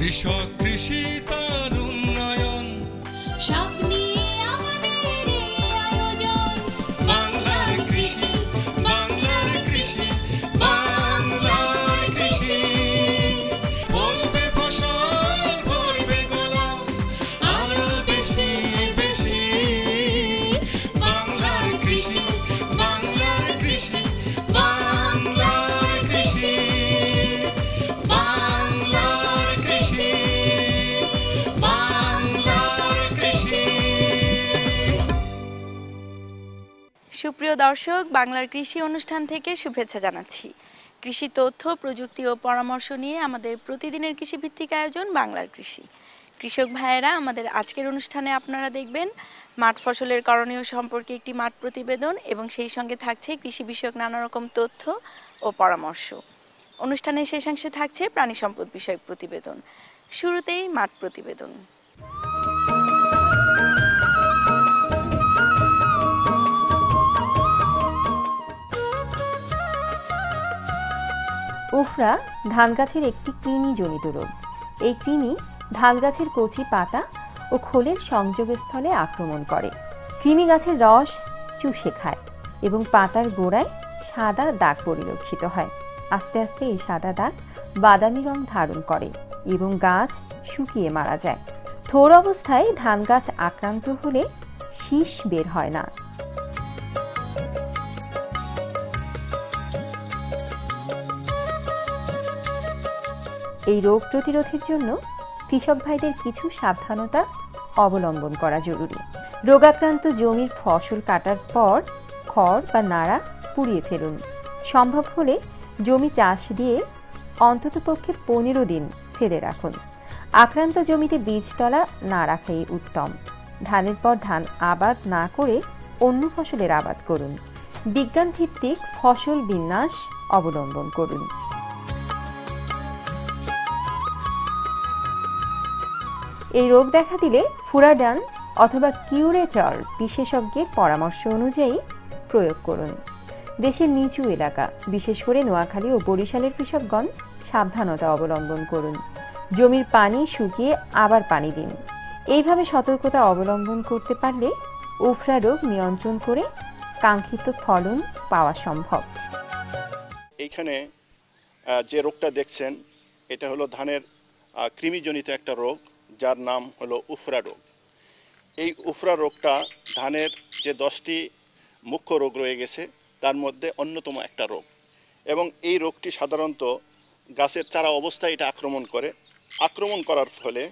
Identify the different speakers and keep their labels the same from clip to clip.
Speaker 1: কৃষক কৃষি তার উন্নয়ন
Speaker 2: সব নিয়ে আমাদের এই আয়োজন। বাংলার কৃষি, বাংলার কৃষি, বাংলার কৃষি।
Speaker 1: ফলবে ফসল, ভরবে গোলা,
Speaker 2: আরো বেশি বেশি। বাংলার কৃষি, বাংলার কৃষি, বাংলার কৃষি, বাংলার কৃষি, বাংলার কৃষি।
Speaker 3: সুপ্রিয় দর্শক, বাংলার কৃষি অনুষ্ঠান থেকে শুভেচ্ছা জানাচ্ছি। কৃষি তথ্য, প্রযুক্তি ও পরামর্শ নিয়ে আমাদের প্রতিদিনের কৃষিভিত্তিক আয়োজন বাংলার কৃষি। কৃষক ভাইয়েরা, আমাদের আজকের অনুষ্ঠানে আপনারা দেখবেন মাঠ ফসলের করণীয় সম্পর্কে একটি মাঠ প্রতিবেদন এবং সেই সঙ্গে থাকছে কৃষি বিষয়ক নানা রকম তথ্য ও পরামর্শ। অনুষ্ঠানের শেষাংশে থাকছে প্রাণী সম্পদ বিষয়ক প্রতিবেদন। শুরুতেই মাঠ প্রতিবেদন।
Speaker 4: উফরা ধান গাছের একটি কৃমিজনিত রোগ। এই কৃমি ধান গাছের কচি পাতা ও খোলের সংযোগস্থলে আক্রমণ করে। কৃমি গাছের রস চুষে খায় এবং পাতার গোড়ায় সাদা দাগ পরিলক্ষিত হয়। আস্তে আস্তে এই সাদা দাগ বাদামি রং ধারণ করে এবং গাছ শুকিয়ে মারা যায়। থোর অবস্থায় ধান গাছ আক্রান্ত হলে শীষ বের হয় না। এই রোগ প্রতিরোধের জন্য কৃষক ভাইদের কিছু সাবধানতা অবলম্বন করা জরুরি। রোগাক্রান্ত জমির ফসল কাটার পর খড় বা নাড়া পুড়িয়ে ফেলুন। সম্ভব হলে জমি চাষ দিয়ে অন্ততপক্ষে 15 দিন ফেলে রাখুন। আক্রান্ত জমিতে বীজতলা না রাখাই উত্তম। ধানের পর ধান আবাদ না করে অন্য ফসলের আবাদ করুন। বিজ্ঞান ভিত্তিক ফসল বিন্যাস অবলম্বন করুন। এই রোগ দেখা দিলে ফুরাডান অথবা কিউরেচর বিশেষজ্ঞের পরামর্শ অনুযায়ী প্রয়োগ করুন। দেশের নিচু এলাকা, বিশেষ করে নোয়াখালী ও বরিশালের কৃষকগণ সাবধানতা অবলম্বন করুন। জমির পানি শুকিয়ে আবার পানি দিন। এইভাবে সতর্কতা অবলম্বন করতে পারলে উফরা রোগ নিয়ন্ত্রণ করে কাঙ্ক্ষিত ফলন পাওয়া সম্ভব।
Speaker 5: এইখানে যে রোগটা দেখছেন, এটা হলো ধানের কৃমিজনিত একটা রোগ, যার নাম হলো উফরা রোগ। এই উফরা রোগটা ধানের যে 10টি মুখ্য রোগ রয়ে গেছে তার মধ্যে অন্যতম একটা রোগ, এবং এই রোগটি সাধারণত গাছের চারা অবস্থায় এটা আক্রমণ করে। আক্রমণ করার ফলে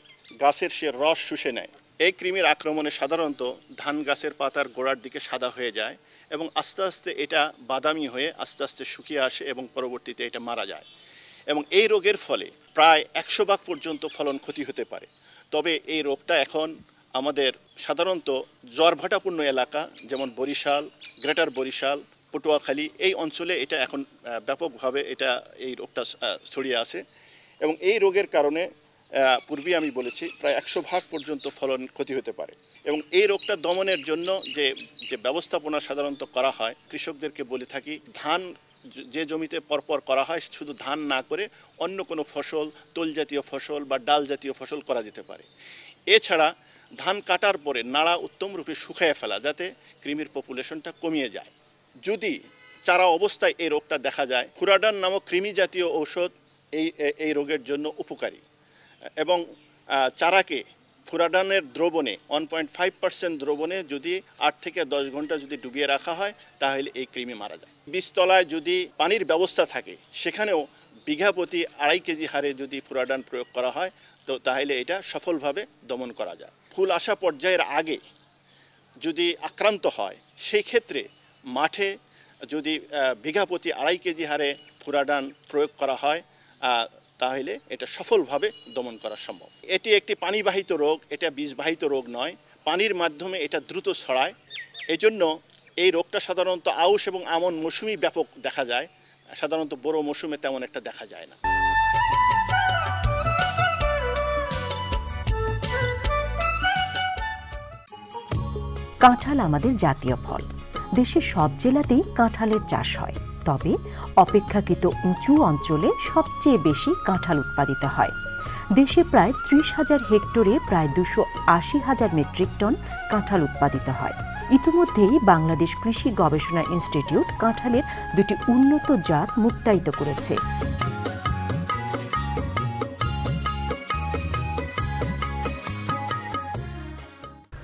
Speaker 5: গাছের সে রস শুষে নেয়। এই কৃমির আক্রমণে সাধারণত ধান গাছের পাতার গোড়ার দিকে সাদা হয়ে যায় এবং আস্তে আস্তে এটা বাদামি হয়ে আস্তে আস্তে শুকিয়ে আসে এবং পরবর্তীতে এটা মারা যায়। এবং এই রোগের ফলে প্রায় 100 ভাগ পর্যন্ত ফলন ক্ষতি হতে পারে। তবে এই রোগটা এখন আমাদের সাধারণত জ্বরভাটাপূর্ণ এলাকা, যেমন বরিশাল, গ্রেটার বরিশাল, পটুয়াখালী, এই অঞ্চলে এটা এখন ব্যাপকভাবে এই রোগটা ছড়িয়ে আছে। এবং এই রোগের কারণে পূর্বে আমি বলেছি প্রায় 100 ভাগ পর্যন্ত ফলন ক্ষতি হতে পারে। এবং এই রোগটা দমনের জন্য যে ব্যবস্থাপনা সাধারণত করা হয়, কৃষকদেরকে বলে থাকি ধান যে জমিতে পরপর করা হয় শুধু ধান না করে অন্য কোনো ফসল, তৈল জাতীয় ফসল বা ডাল জাতীয় ফসল করা যেতে পারে। এছাড়া ধান কাটার পরে নাড়া উত্তম রূপে শুকিয়ে ফেলা, যাতে কৃমির পপুলেশনটা কমিয়ে যায়। যদি চারা অবস্থায় এই রোগটা দেখা যায়, ফুরাডান নামক কৃমি জাতীয় ঔষধ এই রোগের জন্য উপকারী। এবং চারাকে ফুরাডানের দ্রবণে 1.5% দ্রবণে যদি 8 থেকে 10 ঘন্টা যদি ডুবিয়ে রাখা হয়, তাহলে এই কৃমি মারা যায়। বীজতলায় যদি পানির ব্যবস্থা থাকে, সেখানেও বিঘা প্রতি 2.5 কেজি হারে যদি ফুরাডান প্রয়োগ করা হয়, তো তাহলে এটা সফলভাবে দমন করা যায়। ফুল আসা পর্যায়ের আগে যদি আক্রান্ত হয়, সেই ক্ষেত্রে মাঠে যদি বিঘা প্রতি 2.5 কেজি হারে ফুরাডান প্রয়োগ করা হয়, তাহলে এটা সফলভাবে দমন করা সম্ভব। এটি একটি পানিবাহিত রোগ, এটা বীজবাহিত রোগ নয়। পানির মাধ্যমে এটা দ্রুত ছড়ায়। এজন্য এই রোগটা সাধারণত আউশ এবং আমন মৌসুমে ব্যাপক দেখা যায়, সাধারণত বড় মৌসুমে তেমন একটা দেখা যায় না।
Speaker 6: কাঁঠাল আমাদের জাতীয় ফল। দেশের সব জেলাতেই কাঁঠালের চাষ হয়, তবে অপেক্ষাকৃত উঁচু অঞ্চলে সবচেয়ে বেশি কাঁঠাল উৎপাদিত হয়। দেশে প্রায় 30,000 হেক্টরে প্রায় 280,000 মেট্রিক টন কাঁঠাল উৎপাদিত হয়। ইতিমধ্যেই বাংলাদেশ কৃষি গবেষণা ইনস্টিটিউট কাঁঠালের 2টি উন্নত জাত মুক্তায়িত করেছে।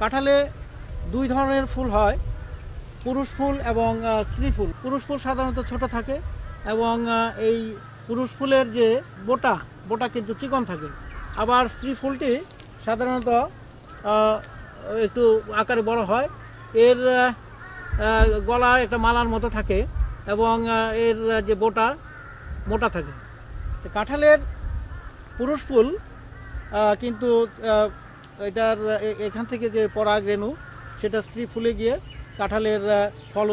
Speaker 7: কাঁঠালে 2 ধরনের ফুল হয়, পুরুষ ফুল এবং স্ত্রী ফুল। পুরুষ ফুল সাধারণত ছোট থাকে এবং এই পুরুষ ফুলের যে বোটা কিন্তু চিকন থাকে। আবার স্ত্রী ফুলটি সাধারণত একটু আকারে বড় হয়। এর গলা একটা মালার মতো থাকে এবং এর যে বোটা মোটা থাকে। কাঁঠালের পুরুষ ফুল কিন্তু এটার এখান থেকে যে পরাগ রেণু সেটা স্ত্রী ফুলে গিয়ে কাঁঠালের ফল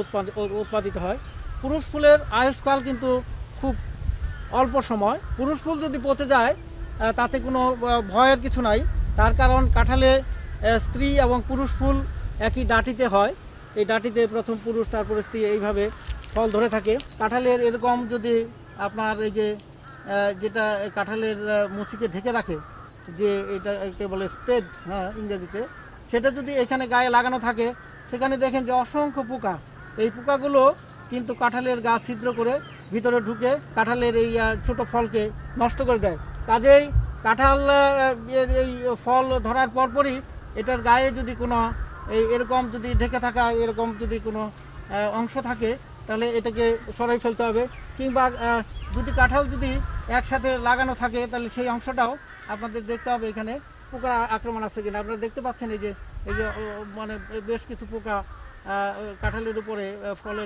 Speaker 7: উৎপাদিত হয়। পুরুষ ফুলের আয়ুষ্কাল কিন্তু খুব অল্প সময়। পুরুষ ফুল যদি পচে যায় তাতে কোনো ভয়ের কিছু নাই, তার কারণ কাঁঠালে স্ত্রী এবং পুরুষ ফুল একই ডাঁটিতে হয়। এই ডাঁটিতে প্রথম পুরুষ তারপরে স্ত্রী এইভাবে ফল ধরে থাকে। কাঁঠালের এরকম যদি আপনার এই যে যেটা কাঁঠালের মুচিকে ঢেকে রাখে, যে এটাকে বলে স্পেড ইংরেজিতে, সেটা যদি এখানে গায়ে লাগানো থাকে, সেখানে দেখেন যে অসংখ্য পোকা। এই পোকাগুলো কিন্তু কাঁঠালের গাছ ছিদ্র করে ভিতরে ঢুকে কাঁঠালের এই ছোট ফলকে নষ্ট করে দেয়। কাজেই কাঁঠাল এই ফল ধরার পরপরই এটার গায়ে যদি কোনো এরকম যদি ঢেকে থাকা এরকম যদি কোনো অংশ থাকে, তাহলে এটাকে সরাই ফেলতে হবে। কিংবা দুটি কাঁঠাল যদি একসাথে লাগানো থাকে, তাহলে সেই অংশটাও আপনাদের দেখতে হবে এখানে পোকার আক্রমণ আছে কিনা। আপনারা দেখতে পাচ্ছেন এই যে মানে বেশ কিছু পোকা কাঁঠালের উপরে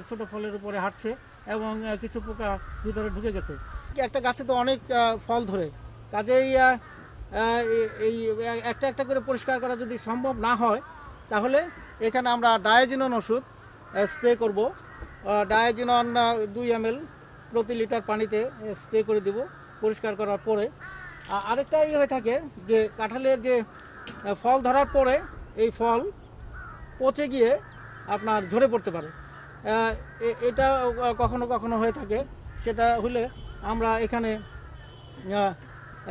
Speaker 7: ছোট ফলের উপরে হাঁটছে এবং কিছু পোকা ভিতরে ঢুকে গেছে। একটা গাছে তো অনেক ফল ধরে, কাজেই এই একটা একটা করে পরিষ্কার করা যদি সম্ভব না হয়, তাহলে এখানে আমরা ডায়াজিনন ওষুধ স্প্রে করব। ডায়াজিনন 2 ml প্রতি লিটার পানিতে স্প্রে করে দেব পরিষ্কার করার পরে। আরেকটা হয়ে থাকে যে কাঁঠালের যে ফল ধরার পরে এই ফল পচে গিয়ে আপনার ঝরে পড়তে পারে। এটা কখনো কখনো হয়ে থাকে। সেটা হলে আমরা এখানে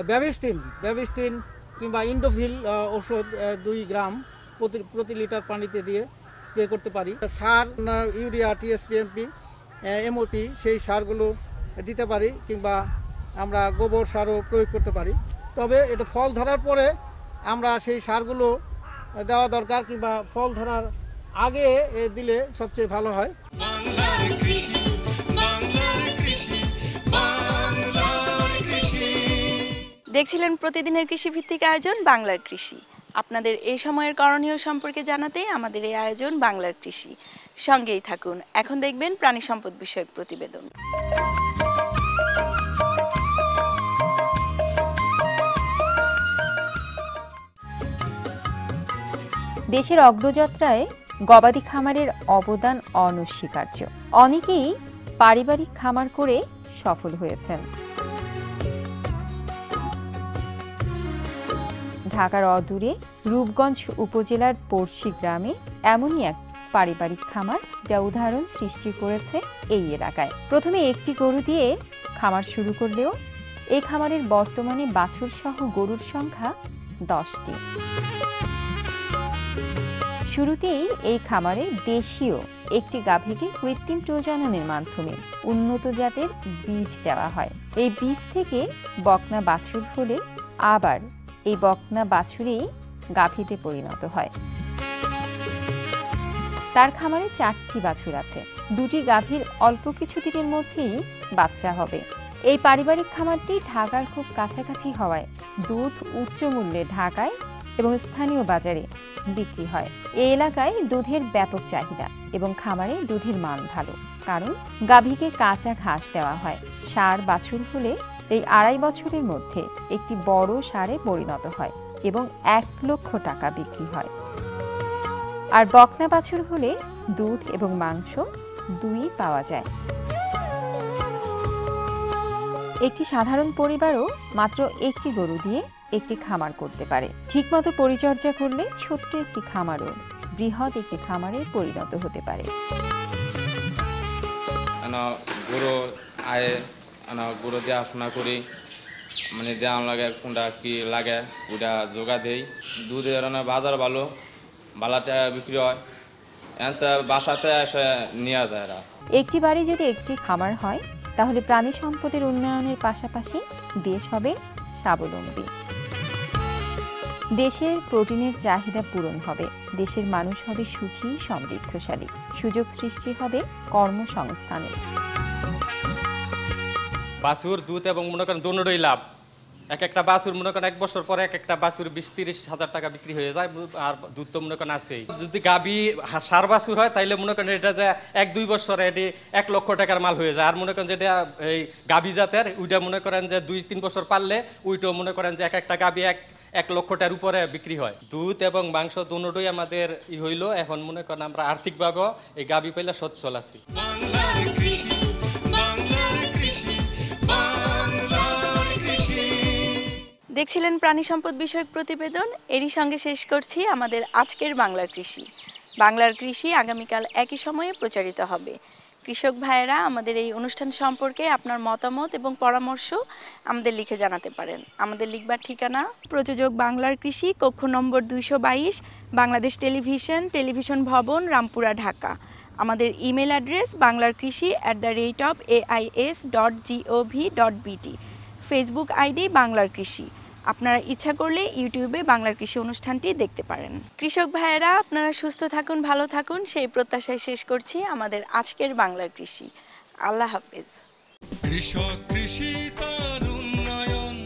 Speaker 7: ব্যাভিস্টিন কিংবা ইন্ডোফিল ওষুধ 2 গ্রাম প্রতি লিটার পানিতে দিয়ে স্প্রে করতে পারি। সার ইউরিয়া, টিএসপি, এমওপি সেই সারগুলো দিতে পারি, কিংবা আমরা গোবর সারও প্রয়োগ করতে পারি। তবে এটা ফল ধরার পরে আমরা সেই সারগুলো দেওয়া দরকার, কিংবা ফল ধরার আগে দিলে সবচেয়ে ভালো হয়।
Speaker 2: বাংলার কৃষি, বাংলার কৃষি, বাংলার কৃষি।
Speaker 3: দেখছিলেন প্রতিদিনের কৃষিভিত্তিক আয়োজন বাংলার কৃষি। আপনাদের এই সময়ের করণীয় সম্পর্কে জানাতে আমাদের এই আয়োজন বাংলার কৃষি। সঙ্গেই থাকুন। এখন দেখবেন প্রাণী সম্পদ বিষয়ক প্রতিবেদন।
Speaker 4: দেশের অগ্রযাত্রায় গবাদি খামারের অবদান অনস্বীকার্য। অনেকেই পারিবারিক খামার করে সফল হয়েছেন। ঢাকার অদূরে রূপগঞ্জ উপজেলার পড়শি গ্রামে এমনই এক পারিবারিক খামার, যা উদাহরণ সৃষ্টি করেছে এই এলাকায়। প্রথমে একটি গরু দিয়ে খামার শুরু করলেও এই খামারের বর্তমানে বাছুর সহ গরুর সংখ্যা 10টি। শুরুতেই এই খামারে দেশীয় একটি গাভীকে কৃত্রিম প্রজননের মাধ্যমে উন্নত জাতের বীজ দেওয়া হয়। এই বীজ থেকে বকনা বাছুর হলে আবার এই বকনা বাছুরেই গাভীতে পরিণত হয়। তার খামারে 4টি বাছুর আছে। 2টি গাভীর অল্প কিছু দিনের মধ্যেই বাচ্চা হবে। এই পারিবারিক খামারটি ঢাকার খুব কাছাকাছি হওয়ায় দুধ উচ্চ মূল্যে ঢাকায় এবং স্থানীয় বাজারে বিক্রি হয়। এই এলাকায় দুধের ব্যাপক চাহিদা এবং খামারে দুধের মান ভালো, কারণ গাভীকে কাঁচা ঘাস দেওয়া হয়। ষাঁড় বাছুর হলে এই 2.5 বছরের মধ্যে একটি বড় ষাঁড়ে পরিণত হয় এবং 1 লক্ষ টাকা বিক্রি হয়। আর বকনা বাছুর হলে দুধ এবং মাংস দুই পাওয়া যায়। একটি সাধারণ পরিবারও মাত্র একটি গরু দিয়ে একটি খামার করতে পারে। ঠিকমতো পরিচর্যা করলে ছোট্ট একটি খামারও বৃহৎ একটি খামারে পরিণত হতে পারে।
Speaker 8: গরু আয়ে গরু দেখাশোনা করি, মানে দেওয়ান লাগে কোনটা কি লাগে ওইটা জোগা দেই। দুধের বাজার ভালো বালাটা বিক্রি হয়, এনতে বাসাতে এসে নেওয়া যায় এরা।
Speaker 4: একটি বাড়ি যদি একটি খামার হয় তাহলে প্রাণী সম্পদের উন্নয়নের পাশাপাশি দেশ হবে স্বাবলম্বী। দেশের প্রোটিনের চাহিদা পূরণ হবে, দেশের মানুষ হবে সুখী সমৃদ্ধশালী, সুযোগ সৃষ্টি হবে কর্মসংস্থানের।
Speaker 9: বাছুর দুধ এবং মনে করেন দুটোই লাভ। এক একটা বাছুর মনে করেন 1 বছর পরে এক একটা বাছুর 20-30 হাজার টাকা বিক্রি হয়ে যায়, আর দুধ তো মনে করেন আছেই। যদি গাভী সার বাছুর হয় তাইলে মনে করেন এটা যে 1-2 বছরে এটি 1 লক্ষ টাকার মাল হয়ে যায়। আর মনে করেন যেটা এই গাভী জাতের ওইটা মনে করেন যে 2-3 বছর পারলে ওইটাও মনে করেন যে এক একটা গাভী 1 লক্ষ টাকার উপরে বিক্রি হয়। দুধ এবং মাংস দুটোই আমাদের হইল। এখন মনে করেন আমরা আর্থিকভাবে এই গাভী পাইলে সচ্ছল আছি।
Speaker 2: বাংলার কৃষি, বাংলার কৃষি, বাংলার কৃষি।
Speaker 3: দেখছিলেন প্রাণী সম্পদ বিষয়ক প্রতিবেদন। এরই সঙ্গে শেষ করছি আমাদের আজকের বাংলার কৃষি। বাংলার কৃষি আগামীকাল একই সময়ে প্রচারিত হবে। কৃষক ভাইয়েরা আমাদের এই অনুষ্ঠান সম্পর্কে আপনার মতামত এবং পরামর্শ আমাদের লিখে জানাতে পারেন। আমাদের লিখবার ঠিকানা প্রযোজক বাংলার কৃষি, কক্ষ নম্বর 222, বাংলাদেশ টেলিভিশন, টেলিভিশন ভবন, রামপুরা, ঢাকা। আমাদের email address banglarkrishi@ais.gov.bt। Facebook ID বাংলার কৃষি। আপনারা ইচ্ছা করলে ইউটিউবে বাংলার কৃষি অনুষ্ঠানটি দেখতে পারেন। কৃষক ভাইয়েরা আপনারা সুস্থ থাকুন, ভালো থাকুন, সেই প্রত্যাশায় শেষ করছি আমাদের আজকের বাংলার কৃষি। আল্লাহ হাফেজ।
Speaker 1: কৃষক কৃষি তার উন্নয়ন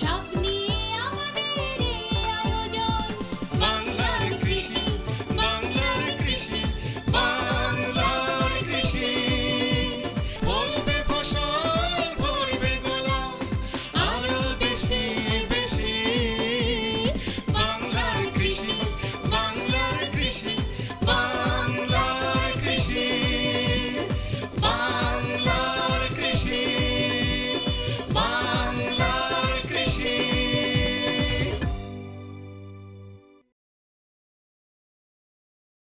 Speaker 2: স্বপ্নে